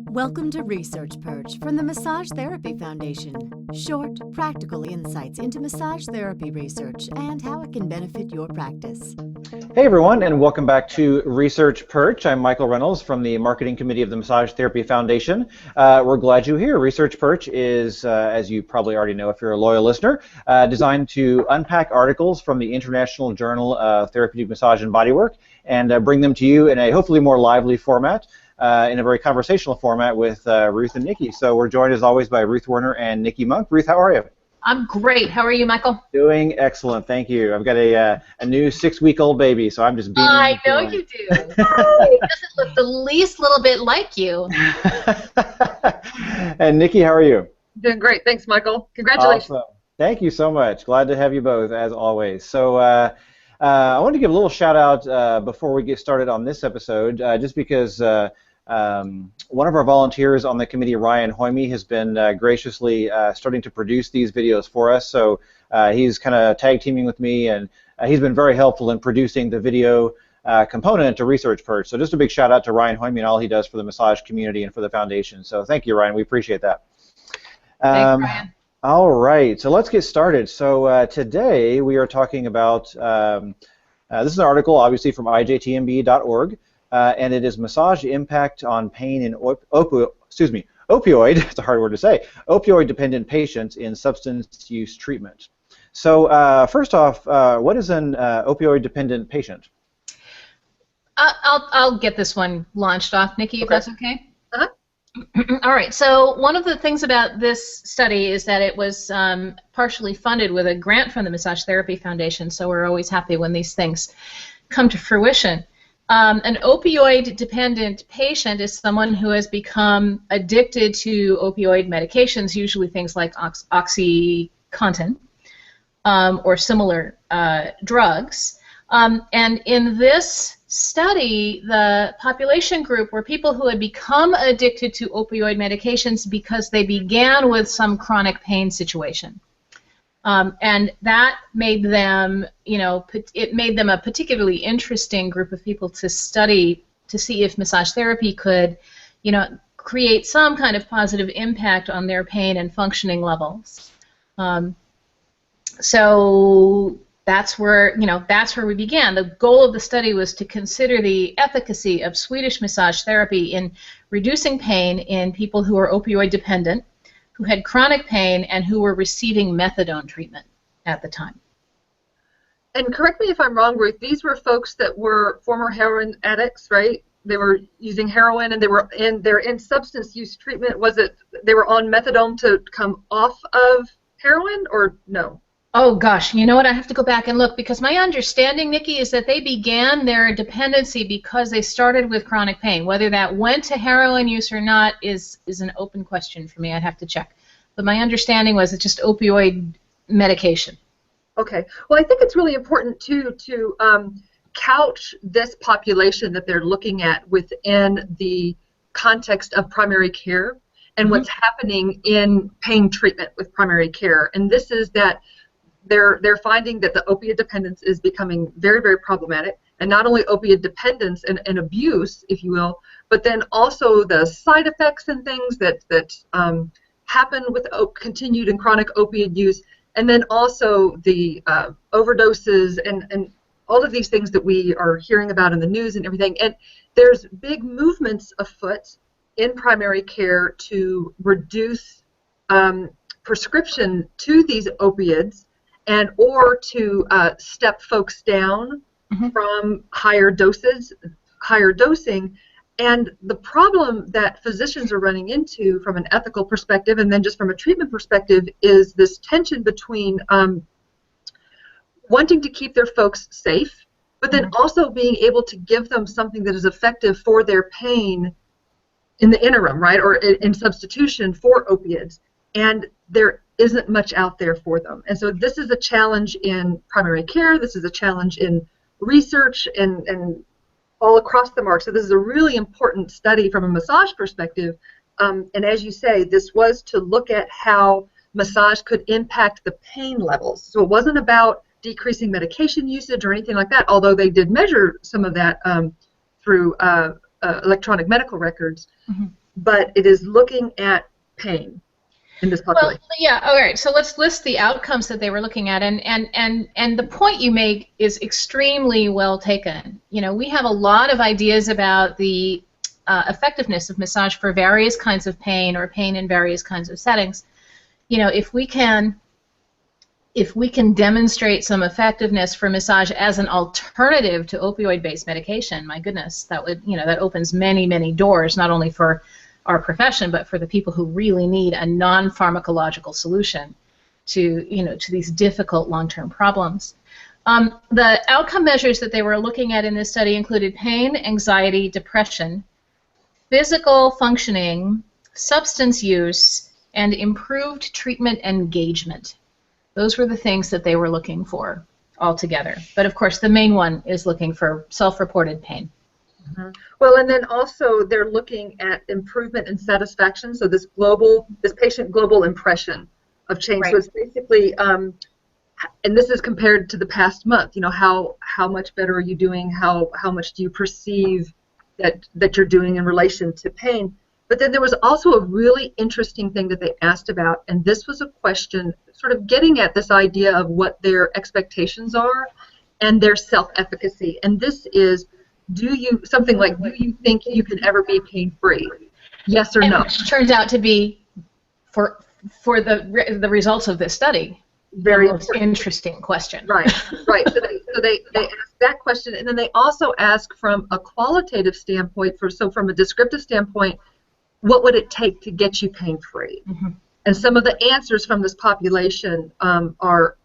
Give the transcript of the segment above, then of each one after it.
Welcome to Research Perch from the Massage Therapy Foundation. Short, practical insights into massage therapy research and how it can benefit your practice. Hey everyone, and welcome back to Research Perch. I'm Michael Reynolds from the Marketing Committee of the Massage Therapy Foundation. We're glad you're here. Research Perch is, as you probably already know if you're a loyal listener, designed to unpack articles from the International Journal of Therapeutic Massage and Bodywork and bring them to you in a hopefully more lively format. In a very conversational format with Ruth and Nikki. So we're joined as always by Ruth Werner and Nikki Monk. Ruth, how are you? I'm great. How are you, Michael? Doing excellent, thank you. I've got a new 6-week-old baby, so I'm just being. I know you do. It doesn't look the least little bit like you. And Nikki, how are you? Doing great. Thanks, Michael. Congratulations. Awesome. Thank you so much. Glad to have you both, as always. So I want to give a little shout out before we get started on this episode, just because one of our volunteers on the committee, Ryan Hoyme, has been graciously starting to produce these videos for us. So he's kind of tag teaming with me, and he's been very helpful in producing the video component to Research Perch. So just a big shout out to Ryan Hoyme and all he does for the massage community and for the foundation. So thank you, Ryan. We appreciate that. Thanks, Ryan. All right, so let's get started. So today we are talking about, this is an article obviously from ijtmb.org, and it is Massage Impact on Pain in Opioid, it's a hard word to say, opioid-dependent patients in substance use treatment. So first off, what is an opioid-dependent patient? I'll get this one launched off, Nikki, if that's okay. Uh-huh. All right, so one of the things about this study is that it was partially funded with a grant from the Massage Therapy Foundation, so we're always happy when these things come to fruition. An opioid-dependent patient is someone who has become addicted to opioid medications, usually things like OxyContin or similar drugs. And in this study, the population group were people who had become addicted to opioid medications because they began with some chronic pain situation. And that made them, it made them a particularly interesting group of people to study to see if massage therapy could, create some kind of positive impact on their pain and functioning levels. So that's where we began. The goal of the study was to consider the efficacy of Swedish massage therapy in reducing pain in people who are opioid dependent, who had chronic pain, and who were receiving methadone treatment at the time. And correct me if I'm wrong, Ruth, these were folks that were former heroin addicts, right? They were using heroin and they're in substance use treatment. Was it they were on methadone to come off of heroin, or no? Oh gosh, you know what? I have to go back and look, because my understanding, Nikki, is that they began their dependency because they started with chronic pain. Whether that went to heroin use or not is an open question for me. I'd have to check. But my understanding was it's just opioid medication. Okay. Well, I think it's really important too to couch this population that they're looking at within the context of primary care and what's happening in pain treatment with primary care. And this is that they're finding that the opiate dependence is becoming very, very problematic, and not only opiate dependence and abuse, if you will, but then also the side effects and things that happen with continued and chronic opiate use, and then also the overdoses and all of these things that we are hearing about in the news and everything. And there's big movements afoot in primary care to reduce prescription to these opioids, and or to step folks down from higher dosing. And the problem that physicians are running into from an ethical perspective and then just from a treatment perspective is this tension between wanting to keep their folks safe, but then also being able to give them something that is effective for their pain in the interim, right, or in substitution for opiates. And there isn't much out there for them. And so this is a challenge in primary care, this is a challenge in research and all across the mark. So this is a really important study from a massage perspective. And as you say, this was to look at how massage could impact the pain levels. So it wasn't about decreasing medication usage or anything like that, although they did measure some of that through electronic medical records. but it is looking at pain in this population. Well, yeah, all right. So let's list the outcomes that they were looking at, and the point you make is extremely well taken. You know, we have a lot of ideas about the effectiveness of massage for various kinds of pain or pain in various kinds of settings. You know, if we can demonstrate some effectiveness for massage as an alternative to opioid-based medication, my goodness, that would, you know, that opens many, many doors, not only for our profession, but for the people who really need a non-pharmacological solution to, you know, to these difficult long-term problems. The outcome measures that they were looking at in this study included pain, anxiety, depression, physical functioning, substance use, and improved treatment engagement. Those were the things that they were looking for altogether. But of course, the main one is looking for self-reported pain. Mm-hmm. Well, and then also they're looking at improvement in satisfaction. So this patient global impression of change. Right. So it's basically, and this is compared to the past month. You know, how much better are you doing? How much do you perceive that you're doing in relation to pain? But then there was also a really interesting thing that they asked about, and this was a question sort of getting at this idea of what their expectations are and their self-efficacy. And this is, do you think you can ever be pain-free? Yes or no? Which turns out to be, for the results of this study, very the most interesting question. Right, right. So they ask that question, and then they also ask from a qualitative standpoint, from a descriptive standpoint, what would it take to get you pain-free? Mm-hmm. And some of the answers from this population are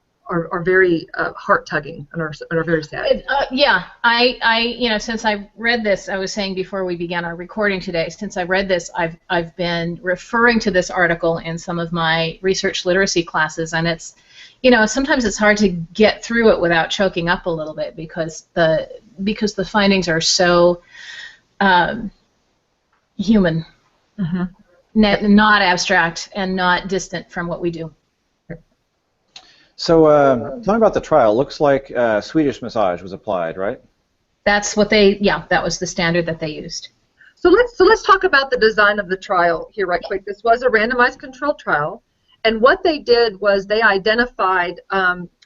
very heart-tugging and are very sad. Yeah, I you know, since I read this, I was saying before we began our recording today, since I read this, I've been referring to this article in some of my research literacy classes, and it's, you know, sometimes it's hard to get through it without choking up a little bit because the findings are so human. Mm-hmm. Not abstract and not distant from what we do. So, tell me about the trial. Looks like Swedish massage was applied, right? That's what that was the standard that they used. So let's talk about the design of the trial here right quick. This was a randomized controlled trial, and what they did was they identified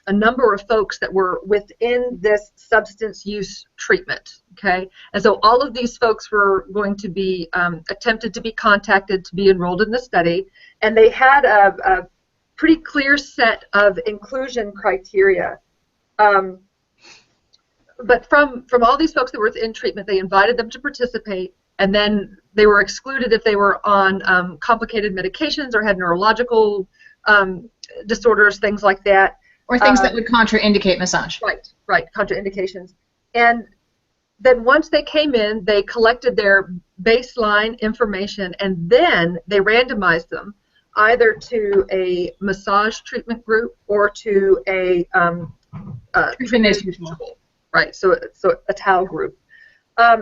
a number of folks that were within this substance use treatment, okay? And so all of these folks were going to be attempted to be contacted to be enrolled in the study, and they had a pretty clear set of inclusion criteria. But from all these folks that were in treatment, they invited them to participate, and then they were excluded if they were on complicated medications or had neurological disorders, things like that. Or things that would contraindicate massage. Right, contraindications. And then once they came in, they collected their baseline information, and then they randomized them either to a massage treatment group or to a treatment as usual. Right, so a TAL group.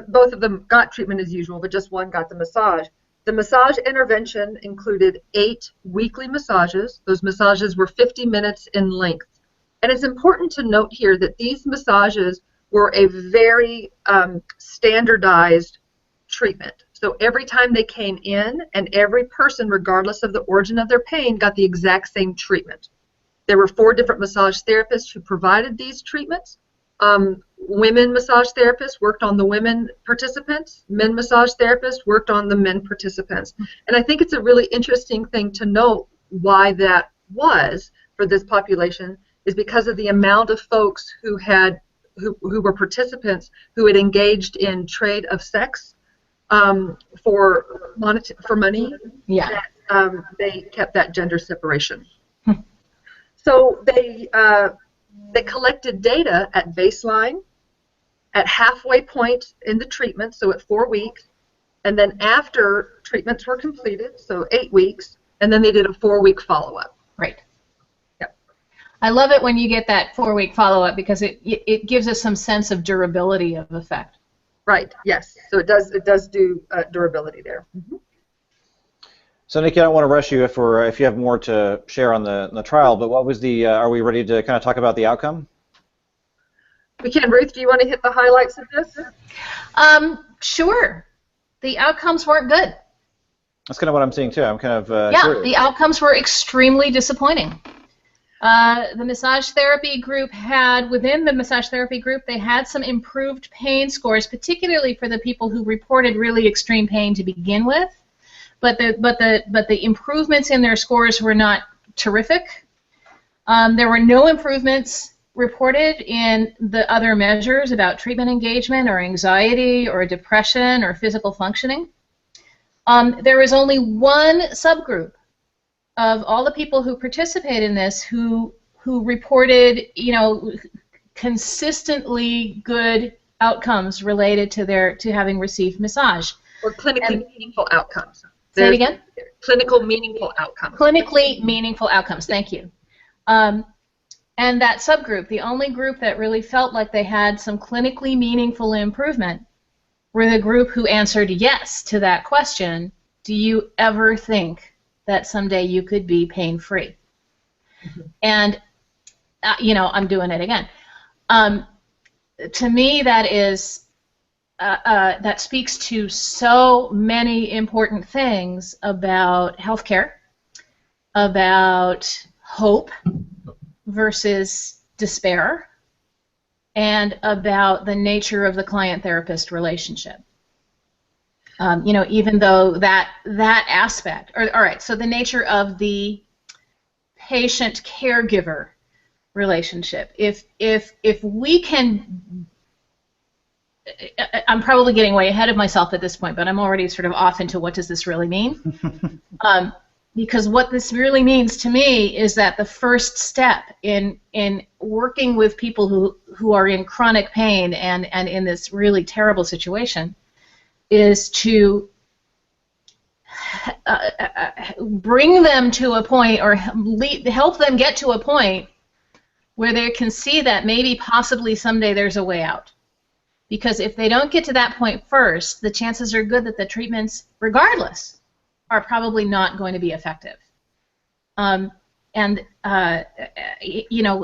Both of them got treatment as usual, but just one got the massage. The massage intervention included 8 weekly massages. Those massages were 50 minutes in length. And it's important to note here that these massages were a very standardized treatment. So every time they came in, and every person, regardless of the origin of their pain, got the exact same treatment. There were 4 different massage therapists who provided these treatments. Women massage therapists worked on the women participants. Men massage therapists worked on the men participants. And I think it's a really interesting thing to note why that was for this population is because of the amount of folks who were participants who had engaged in trade of sex for money. Yeah. That, they kept that gender separation. So they collected data at baseline, at halfway point in the treatment, so at 4 weeks, and then after treatments were completed, so 8 weeks, and then they did a 4-week follow-up. Right. Yep. I love it when you get that 4-week follow-up because it gives us some sense of durability of effect. Right. Yes. So it does do durability there. Mm-hmm. So Nikki, I don't want to rush you if you have more to share on the trial, but what was the? Are we ready to kind of talk about the outcome? We can. Ruth, do you want to hit the highlights of this? Sure. The outcomes weren't good. That's kind of what I'm seeing too. I'm kind of Yeah, curious. the outcomes were extremely disappointing. The massage therapy group within the massage therapy group, they had some improved pain scores, particularly for the people who reported really extreme pain to begin with. But the improvements in their scores were not terrific. There were no improvements reported in the other measures about treatment engagement or anxiety or depression or physical functioning. There was only one subgroup of all the people who participated in this who reported, consistently good outcomes related to having received massage. Or clinically meaningful outcomes. Say it again? Clinical meaningful outcomes. Clinically meaningful outcomes, thank you. And that subgroup, the only group that really felt like they had some clinically meaningful improvement, were the group who answered yes to that question, do you ever think that someday you could be pain-free? Mm-hmm. And, I'm doing it again. To me, that is that speaks to so many important things about healthcare, about hope versus despair, and about the nature of the client-therapist relationship. Even though that aspect, all right, so the nature of the patient-caregiver relationship. If we can, I'm probably getting way ahead of myself at this point, but I'm already sort of off into what does this really mean? Because what this really means to me is that the first step in working with people who are in chronic pain and in this really terrible situation is to bring them to a point, or help them get to a point where they can see that maybe possibly someday there's a way out. Because if they don't get to that point first, the chances are good that the treatments, regardless, are probably not going to be effective.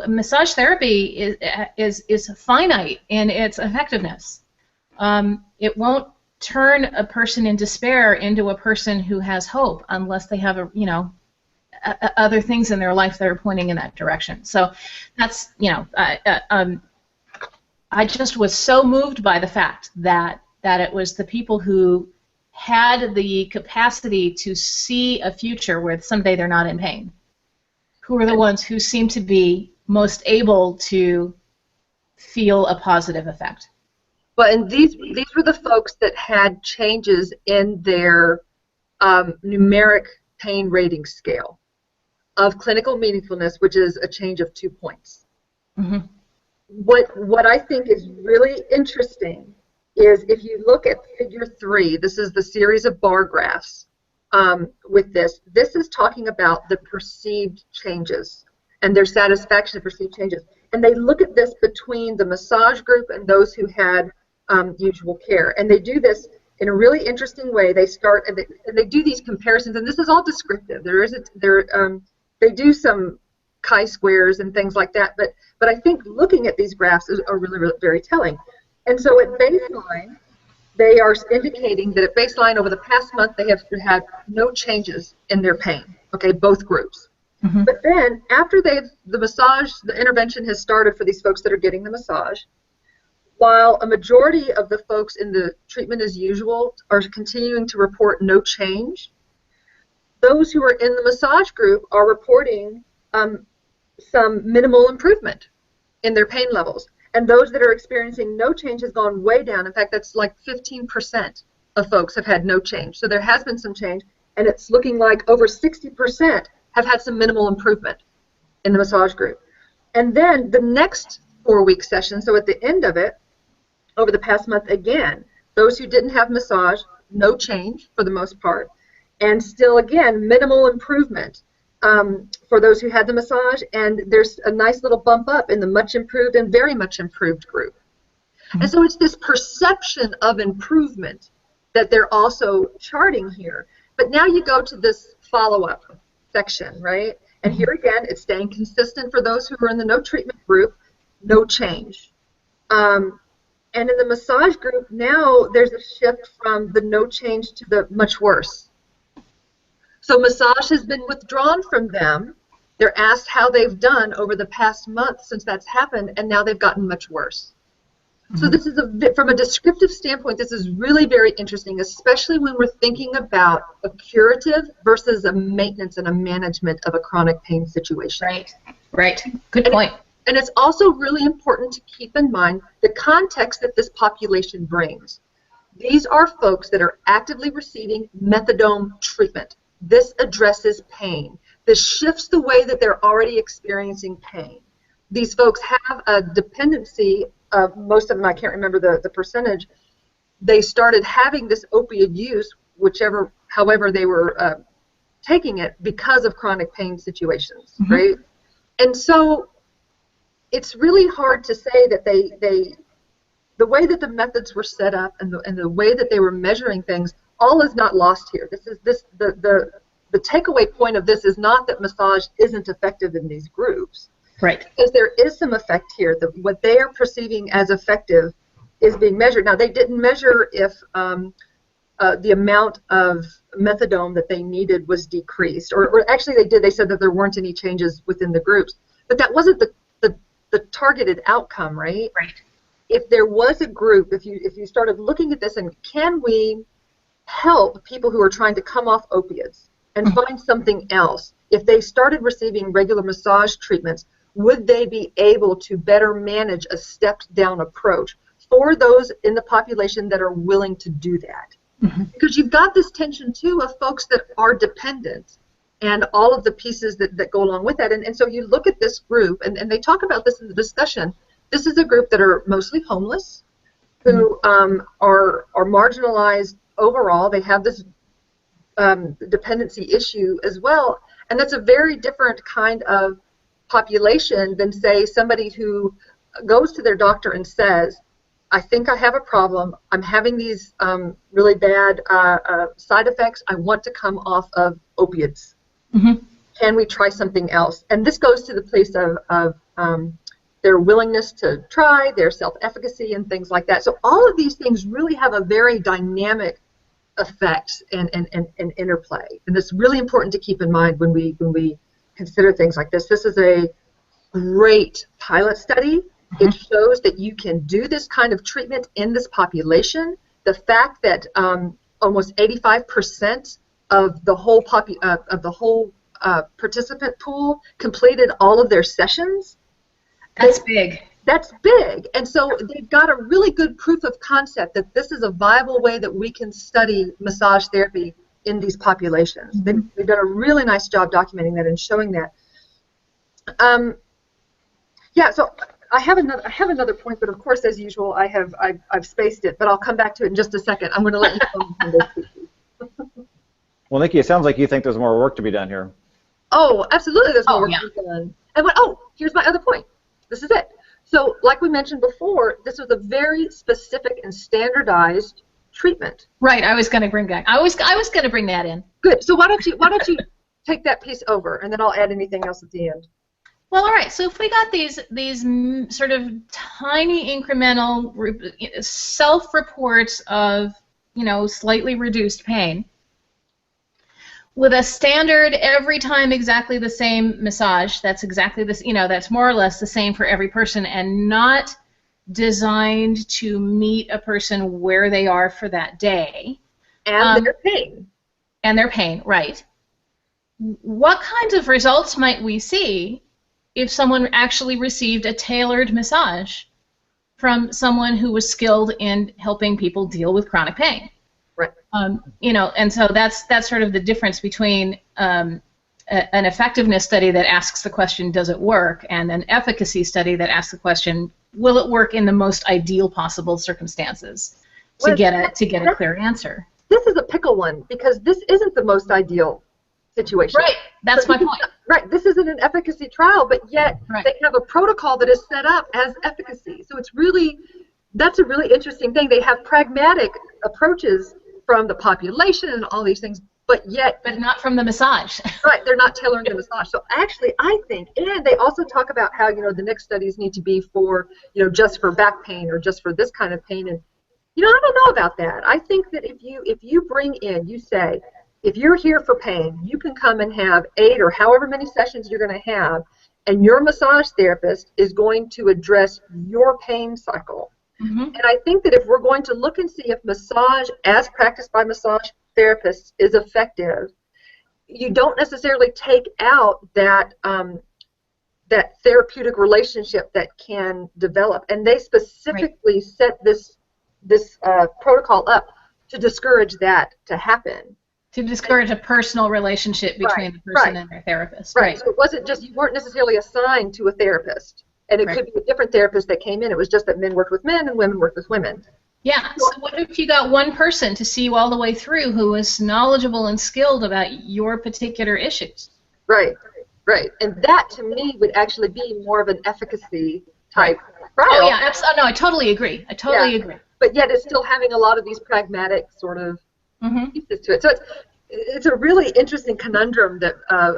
Massage therapy is finite in its effectiveness. It won't turn a person in despair into a person who has hope unless they have other things in their life that are pointing in that direction. So that's, I just was so moved by the fact that it was the people who had the capacity to see a future where someday they're not in pain, who were the ones who seemed to be most able to feel a positive effect. Well, and these were the folks that had changes in their numeric pain rating scale of clinical meaningfulness, which is a change of 2 points. Mm-hmm. What I think is really interesting is if you look at figure 3, this is the series of bar graphs with this. This is talking about the perceived changes and their satisfaction of perceived changes. And they look at this between the massage group and those who had usual care. And they do this in a really interesting way. They start and they do these comparisons, and this is all descriptive. They do some chi-squares and things like that, but I think looking at these graphs are really, really very telling. And so at baseline, they are indicating that at baseline over the past month they have had no changes in their pain, okay, both groups. Mm-hmm. But then after the intervention has started for these folks that are getting the massage, while a majority of the folks in the treatment as usual are continuing to report no change, those who are in the massage group are reporting some minimal improvement in their pain levels. And those that are experiencing no change has gone way down. In fact, that's like 15% of folks have had no change. So there has been some change, and it's looking like over 60% have had some minimal improvement in the massage group. And then the next 4-week session, so at the end of it, over the past month again, those who didn't have massage, no change for the most part, and still again, minimal improvement for those who had the massage, and there's a nice little bump up in the much improved and very much improved group. Mm-hmm. And so it's this perception of improvement that they're also charting here. But now you go to this follow-up section, right? And here again, it's staying consistent for those who are in the no treatment group, no change. And in the massage group, now there's a shift from the no change to the much worse. So massage has been withdrawn from them. They're asked how they've done over the past month since that's happened, and now they've gotten much worse. So this is from a descriptive standpoint, this is really very interesting, especially when we're thinking about a curative versus a maintenance and a management of a chronic pain situation. Right. Good point. And it's also really important to keep in mind the context that this population brings. These are folks that are actively receiving methadone treatment. This addresses pain. This shifts the way that they're already experiencing pain. These folks have a dependency. Most of them, I can't remember the percentage, they started having this opioid use, however they were taking it, because of chronic pain situations, right? And so it's really hard to say that the way that the methods were set up and the way that they were measuring things, all is not lost here. The takeaway point of this is not that massage isn't effective in these groups. Right. Because there is some effect here. What they are perceiving as effective is being measured. Now, they didn't measure if the amount of methadone that they needed was decreased. Or actually they did. They said that there weren't any changes within the groups. But that wasn't the targeted outcome, right? Right. If there was a group, if you started looking at this and can we help people who are trying to come off opiates and find something else, if they started receiving regular massage treatments, would they be able to better manage a stepped-down approach for those in the population that are willing to do that? Because you've got this tension, too, of folks that are dependent and all of the pieces that go along with that. And so you look at this group, and they talk about this in the discussion. This is a group that are mostly homeless, who are marginalized overall. They have this dependency issue as well, and that's a very different kind of population than, say, somebody who goes to their doctor and says, I think I have a problem, I'm having these really bad side effects, I want to come off of opiates. Can we try something else? And this goes to the place of their willingness to try, their self-efficacy, and things like that. So all of these things really have a very dynamic effect and interplay. And it's really important to keep in mind when we consider things like this. This is a great pilot study. It shows that you can do this kind of treatment in this population. The fact that almost 85% of the whole participant pool completed all of their sessions. That's big. That's big. And so they've got a really good proof of concept that this is a viable way that we can study massage therapy in these populations. They've done a really nice job documenting that and showing that. Yeah, so I have another point, but of course, as usual, I've spaced it, but I'll come back to it in just a second. I'm going to let you know. Well, Nikki, it sounds like you think there's more work to be done here. Oh, absolutely, there's more work to be done. And here's my other point. This is it. So, like we mentioned before, this was a very specific and standardized treatment. Right. I was going to bring that. I was going to bring that in. Good. So why don't you take that piece over, and then I'll add anything else at the end. Well, all right. So if we got these sort of tiny incremental self-reports of slightly reduced pain, with a standard every time exactly the same massage, that's exactly this, that's more or less the same for every person, and not designed to meet a person where they are for that day. And their pain. And their pain, right. What kinds of results might we see if someone actually received a tailored massage from someone who was skilled in helping people deal with chronic pain? Right. And so that's sort of the difference between an effectiveness study that asks the question, does it work, and an efficacy study that asks the question, will it work in the most ideal possible circumstances to get a clear answer? This is a pickle one, because this isn't the most ideal situation. Right. That's my point. Right. This isn't an efficacy trial, but yet they have a protocol that is set up as efficacy. So that's a really interesting thing. They have pragmatic approaches from the population and all these things, but not from the massage. Right, they're not tailoring the massage. So actually, I think, and they also talk about how the next studies need to be for just for back pain or just for this kind of pain, and I don't know about that. I think that if you bring in, you say, if you're here for pain, you can come and have 8 or however many sessions you're going to have, and your massage therapist is going to address your pain cycle. And I think that if we're going to look and see if massage as practiced by massage therapists is effective, you don't necessarily take out that that therapeutic relationship that can develop. And they specifically set this protocol up to discourage that to happen. To discourage a personal relationship between the person and their therapist. Right. So it wasn't just, you weren't necessarily assigned to a therapist. And it could be a different therapist that came in. It was just that men worked with men and women worked with women. Yeah. So what if you got one person to see you all the way through who is knowledgeable and skilled about your particular issues? Right. And that, to me, would actually be more of an efficacy type trial. Oh, yeah. Absolutely. No, I totally agree. Agree. But yet it's still having a lot of these pragmatic sort of pieces to it. So it's a really interesting conundrum that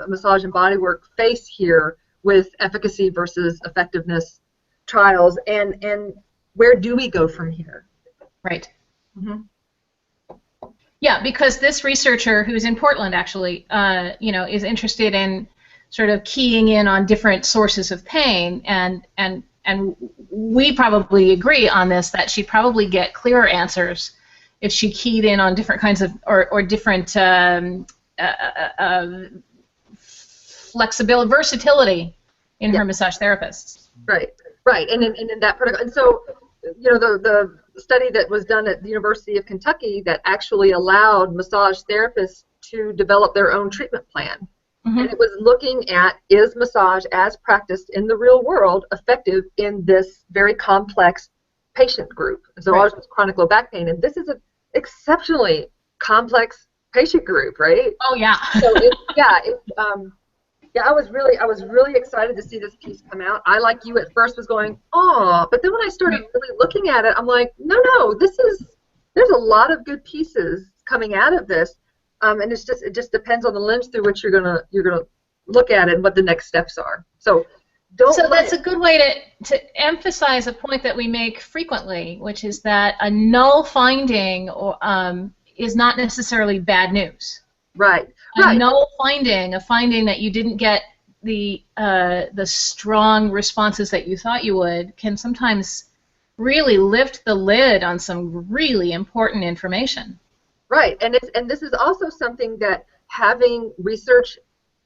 massage and bodywork face here with efficacy versus effectiveness trials, and where do we go from here? Right. Yeah, because this researcher, who's in Portland actually, is interested in sort of keying in on different sources of pain, and we probably agree on this, that she'd probably get clearer answers if she keyed in on different kinds of or different flexibility, versatility in her massage therapists. Right, and in that protocol. And so, the study that was done at the University of Kentucky that actually allowed massage therapists to develop their own treatment plan. And it was looking at, is massage as practiced in the real world effective in this very complex patient group? So ours was chronic low back pain, and this is an exceptionally complex patient group, right? Oh yeah. So I was really excited to see this piece come out. I, like you, at first was going, oh, but then when I started really looking at it, I'm like, no, there's a lot of good pieces coming out of this, and it just depends on the lens through which you're gonna look at it and what the next steps are. So that's a good way to emphasize a point that we make frequently, which is that a null finding is not necessarily bad news. Right. A null finding, a finding that you didn't get the strong responses that you thought you would, can sometimes really lift the lid on some really important information. Right, and this is also something that having research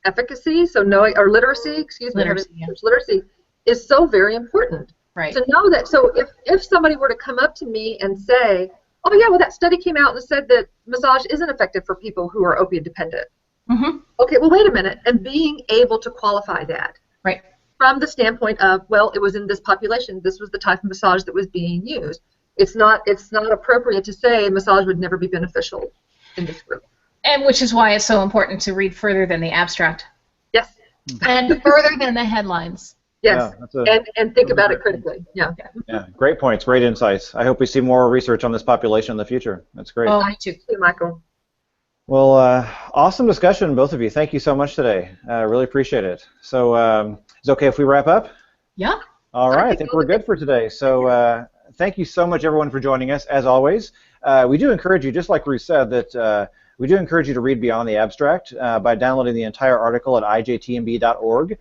efficacy, so knowing, or literacy, literacy is so very important. Right. To know that, so if somebody were to come up to me and say, oh yeah, well that study came out and said that massage isn't effective for people who are opioid dependent. Okay, well wait a minute, and being able to qualify that. Right. From the standpoint of, well, it was in this population, this was the type of massage that was being used. It's not appropriate to say massage would never be beneficial in this group. And which is why it's so important to read further than the abstract. Yes. And further than the headlines. Yes. Yeah, and think about it critically. Yeah. Yeah. Great points. Great insights. I hope we see more research on this population in the future. That's great. Oh, me too, Michael. Well, awesome discussion, both of you. Thank you so much today. Really appreciate it. So, is it okay if we wrap up? Yeah. All right. I think we're good for today. So, thank you so much, everyone, for joining us. As always, we do encourage you, just like Ruth said, that we do encourage you to read beyond the abstract by downloading the entire article at ijtmb.org.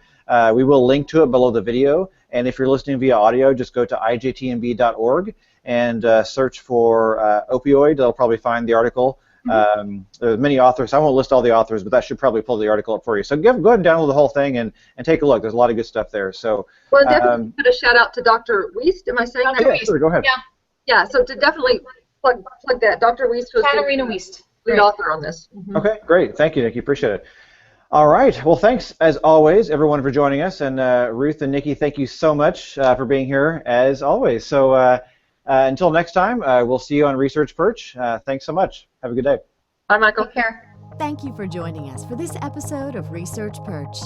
We will link to it below the video, and if you're listening via audio, just go to ijtmb.org and search for opioid. They'll probably find the article. There's many authors. I won't list all the authors, but that should probably pull the article up for you. So go ahead and download the whole thing and take a look. There's a lot of good stuff there. So definitely put a shout out to Dr. Wiest. Am I saying that? Yeah, sure, go ahead. Yeah. So to definitely plug that. Dr. Wiest was Katarina Wiest, lead author on this. Okay, great. Thank you, Nikki. Appreciate it. All right. Well, thanks as always, everyone, for joining us, and Ruth and Nikki, thank you so much for being here as always. So until next time, we'll see you on Research Perch. Thanks so much. Have a good day. Bye, Michael. Take care. Thank you for joining us for this episode of Research Perch.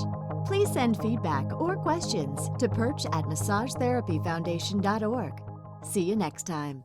Please send feedback or questions to perch@massagetherapyfoundation.org. See you next time.